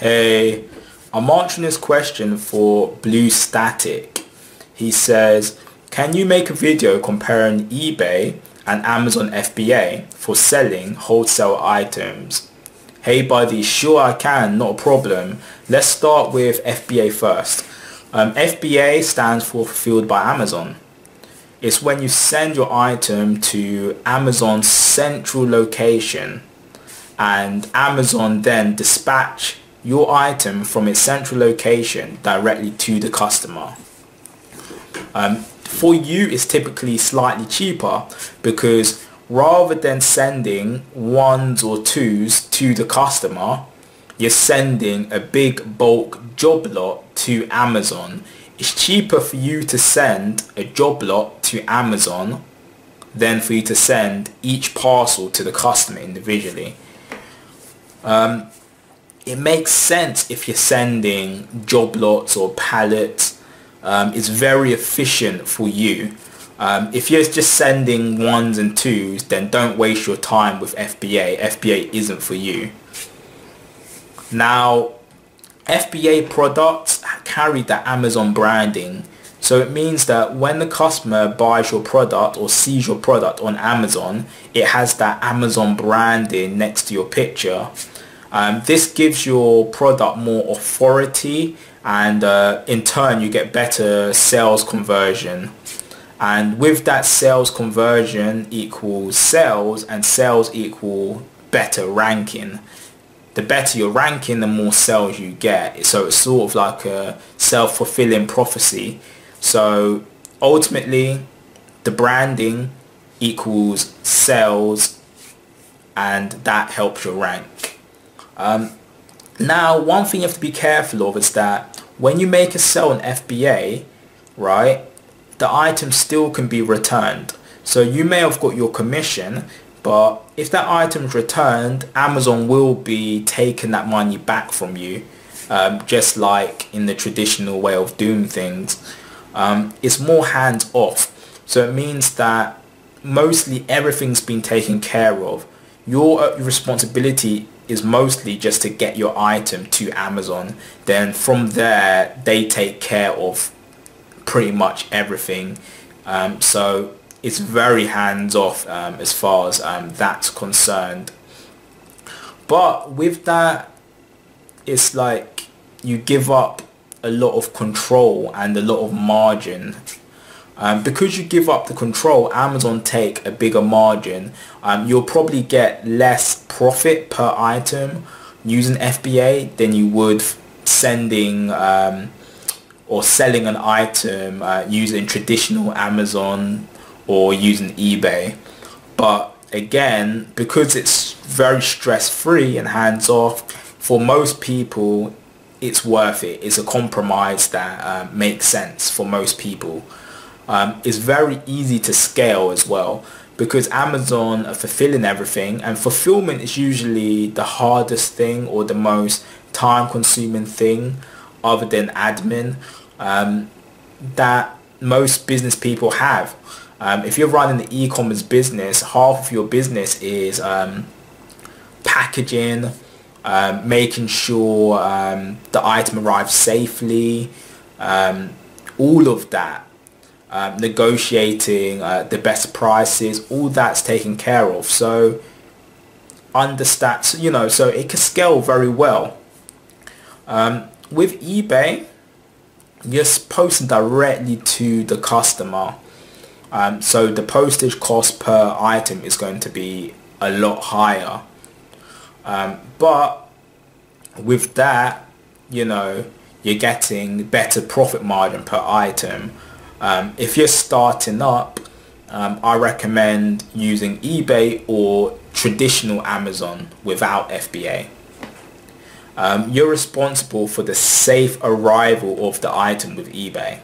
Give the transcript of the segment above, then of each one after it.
Hey, I'm answering this question for Blue Static. He says, can you make a video comparing eBay and Amazon FBA for selling wholesale items? Hey buddy, sure I can, not a problem. Let's start with FBA first. FBA stands for Fulfilled by Amazon. It's when you send your item to Amazon's central location and Amazon then dispatch your item from its central location directly to the customer. For you, it's typically slightly cheaper because rather than sending ones or twos to the customer, you're sending a big bulk job lot to Amazon. It's cheaper for you to send a job lot to Amazon than for you to send each parcel to the customer individually. It makes sense if you're sending job lots or pallets. It's very efficient for you. If you're just sending ones and twos, then don't waste your time with FBA. FBA isn't for you. Now, FBA products carry the Amazon branding. So it means that when the customer buys your product or sees your product on Amazon, it has that Amazon branding next to your picture. This gives your product more authority and in turn you get better sales conversion. And with that sales conversion equals sales, and sales equal better ranking. The better your ranking, the more sales you get. So it's sort of like a self-fulfilling prophecy. So ultimately the branding equals sales and that helps your rank. Now, one thing you have to be careful of is that when you make a sale on FBA, right, the item still can be returned. So you may have got your commission, but if that item is returned, Amazon will be taking that money back from you, just like in the traditional way of doing things. It's more hands off. So it means that mostly everything's been taken care of. Your responsibility is mostly just to get your item to Amazon. Then from there they take care of pretty much everything. So it's very hands off as far as that's concerned. But with that, it's like you give up a lot of control and a lot of margin. Because you give up the control, Amazon take a bigger margin. You'll probably get less profit per item using FBA than you would sending or selling an item using traditional Amazon or using eBay. But again, because it's very stress-free and hands-off, for most people it's worth it. It's a compromise that makes sense for most people. It's very easy to scale as well because Amazon are fulfilling everything, and fulfillment is usually the hardest thing or the most time consuming thing other than admin that most business people have. If you're running an e-commerce business, half of your business is packaging, making sure the item arrives safely, all of that. Negotiating the best prices, all that's taken care of. So understand, so it can scale very well. With eBay, you're posting directly to the customer. So the postage cost per item is going to be a lot higher. But with that, you're getting better profit margin per item. If you're starting up, I recommend using eBay or traditional Amazon without FBA. You're responsible for the safe arrival of the item with eBay.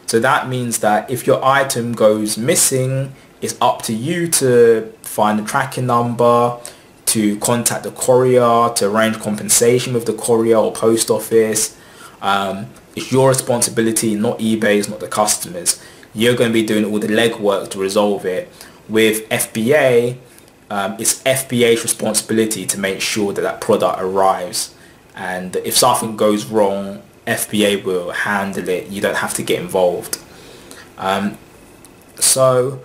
So that means that if your item goes missing, it's up to you to find the tracking number, to contact the courier, to arrange compensation with the courier or post office. It's your responsibility, not eBay's, not the customers. You're going to be doing all the legwork to resolve it. With FBA, it's FBA's responsibility to make sure that that product arrives. and if something goes wrong, FBA will handle it. You don't have to get involved. So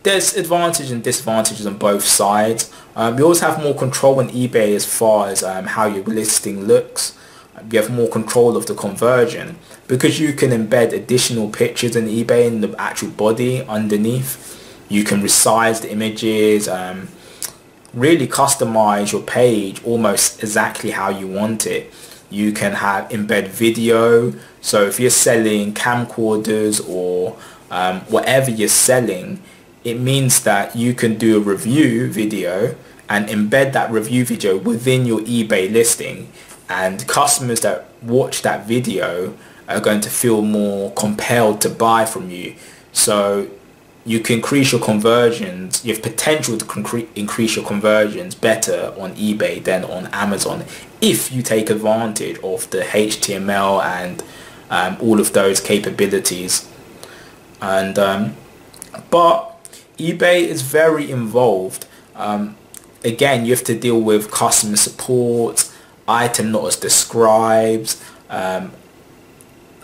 there's advantages and disadvantages on both sides. You also have more control on eBay as far as how your listing looks. You have more control of the conversion because you can embed additional pictures in eBay in the actual body underneath. You can resize the images, really customize your page almost exactly how you want it. You can have embed video, so if you're selling camcorders or whatever you're selling, it means that you can do a review video and embed that review video within your eBay listing, and customers that watch that video are going to feel more compelled to buy from you. So you can increase your conversions. You have potential to increase your conversions better on eBay than on Amazon if you take advantage of the HTML and all of those capabilities. And but eBay is very involved. Again, you have to deal with customer support, item not as described,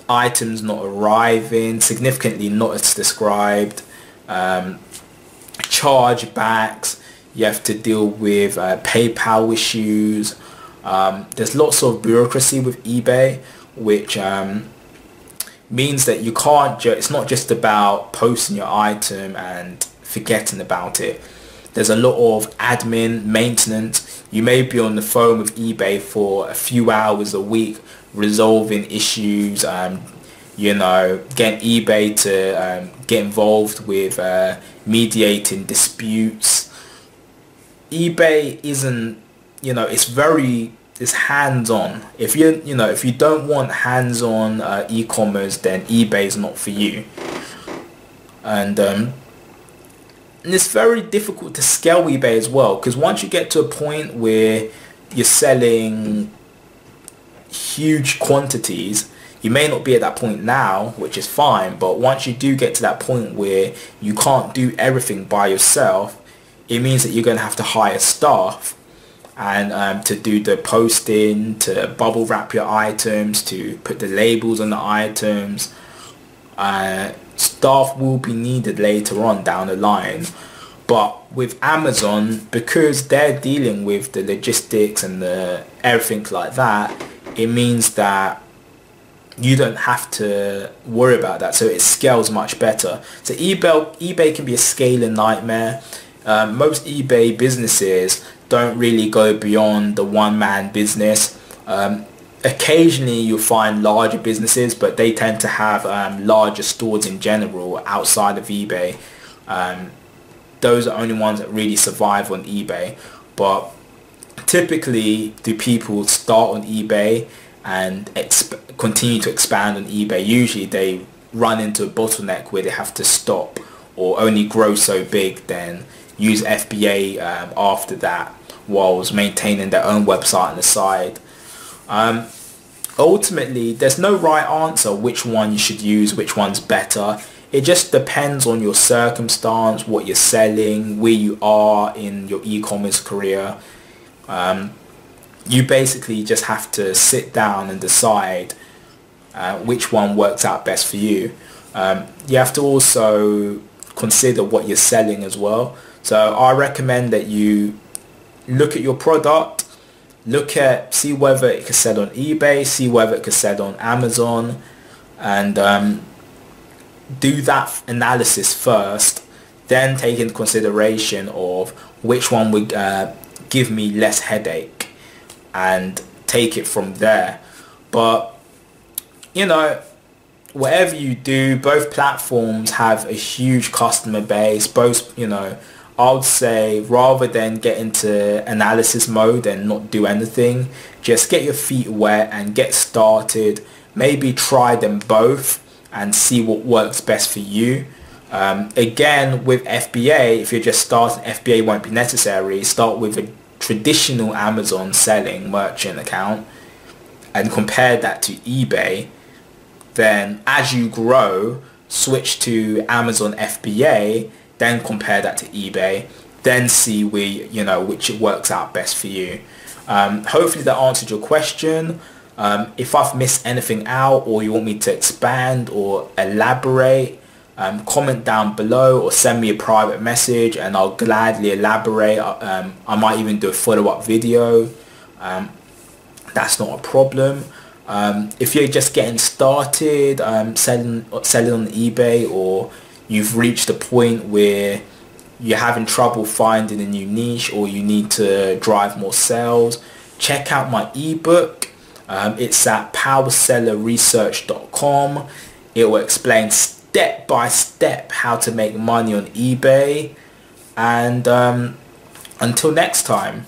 items not arriving, significantly not as described, chargebacks. You have to deal with PayPal issues. There's lots of bureaucracy with eBay, which means that you can't it's not just about posting your item and forgetting about it. There's a lot of admin, maintenance. You may be on the phone with eBay for a few hours a week resolving issues, you know, getting eBay to get involved with mediating disputes. eBay isn't, you know, it's hands-on. If if you don't want hands-on e-commerce, then eBay is not for you. And it's very difficult to scale eBay as well, because once you get to a point where you're selling huge quantities, you may not be at that point now, which is fine, but once you do get to that point where you can't do everything by yourself, it means that you're going to have to hire staff and to do the posting, to bubble wrap your items, to put the labels on the items. Staff will be needed later on down the line. But with Amazon, because they're dealing with the logistics and the everything like that, it means that you don't have to worry about that, so it scales much better. So eBay can be a scaling nightmare. Most eBay businesses don't really go beyond the one-man business. Occasionally you'll find larger businesses, but they tend to have larger stores in general outside of eBay. Those are only ones that really survive on eBay. But typically, do people start on eBay and continue to expand on eBay? Usually they run into a bottleneck where they have to stop or only grow so big, then use FBA after that, whilst maintaining their own website on the side. Ultimately, there's no right answer which one you should use, which one's better. It just depends on your circumstance, what you're selling, where you are in your e-commerce career. You basically just have to sit down and decide which one works out best for you. You have to also consider what you're selling as well. So I recommend that you look at your product, see whether it can sell on eBay, see whether it can sell on Amazon, and do that analysis first, then take into consideration of which one would give me less headache, and take it from there. But you know, whatever you do, both platforms have a huge customer base. Both, you know, I would say rather than get into analysis mode and not do anything, just get your feet wet and get started. Maybe try them both and see what works best for you. Again, with FBA, if you're just starting, FBA won't be necessary. Start with a traditional Amazon selling merchant account and compare that to eBay. Then as you grow, switch to Amazon FBA, then compare that to eBay, then see where, you know, which works out best for you. Hopefully that answered your question. If I've missed anything out, or you want me to expand or elaborate, comment down below or send me a private message and I'll gladly elaborate. I might even do a follow-up video. That's not a problem. If you're just getting started selling on eBay, or you've reached a point where you're having trouble finding a new niche, or you need to drive more sales, check out my ebook. It's at powersellerresearch.com. It will explain step by step how to make money on eBay. And until next time.